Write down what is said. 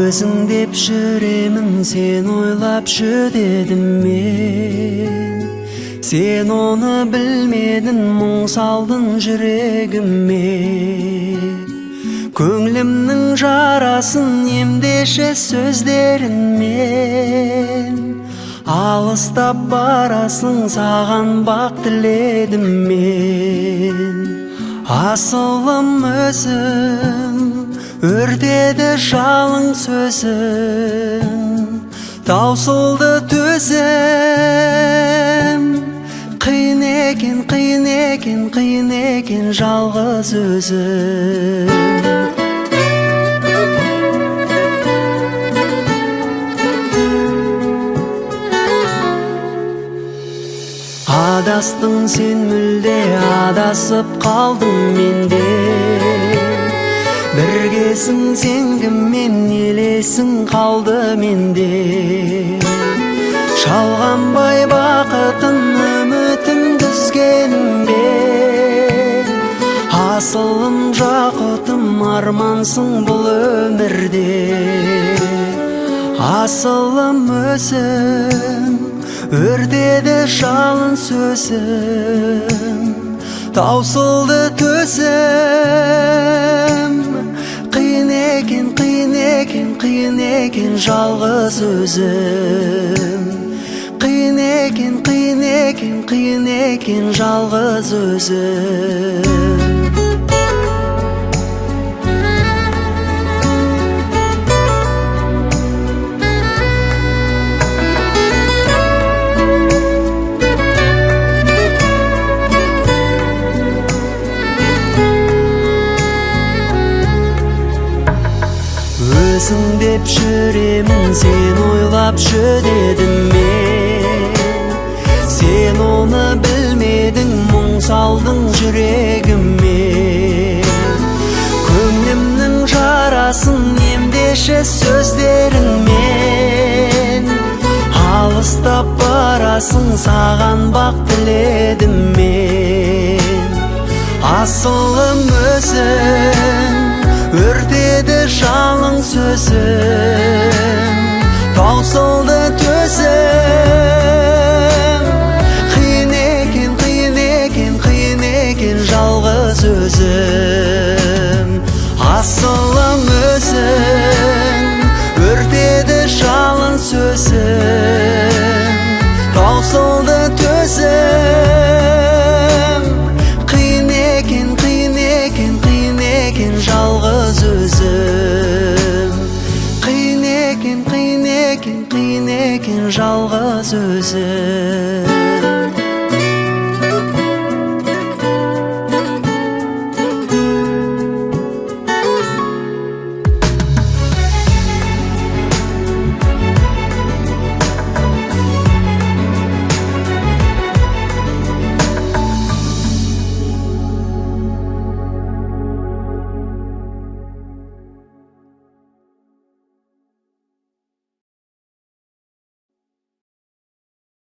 Өзің деп жүремін, сен ойлап жүдедім мен. Сен оны білмедің, мұң салдың жүрегіме. Көңлімнің жарасын емдеші сөздеріңмен. Алыстап барасың, саған бақ тіледім мен. Асылым өзің, өртеді жалың сөзің. Таусылды төзім, қиын екен, қиын екен, қиын екен жалғыз өзім. Адастың сен мүлде, адасып қалдың менде. Біргесің сен кіммен, елесің қалды менде. Жалғанбай бақытын үмітім дүзгенде. Асылым жақұтым армансың бұл өмірде. Асылым өзің, өртеді жалын сөзім. Таусылды төзім, қиын екен, қиын екен, қиын екен жалғыз өзім. Қиын екен, қиын екен, қиын екен жалғыз өзім. Өзің деп жүремін, сен ойлап жүдедім мен. Сен оны білмедің, мұң салдың жүрегіме. Көңлімнің жарасын емдеші сөздеріңмен. Алыстап барасың, саған бақ тіледім мен. Асылым өзің, өртеді жалың сөзім. Таусылды төзім, қиын екен, қиын екен, қиын екен жалғыз өзім. Асылым өзің, өртеді жалын сөзім. Таусылды төзім, қиын екен, қиын екен, қиын екен жалғыз өзім. Қиын екен, қиын екен, қиын екен жалғыз өзім.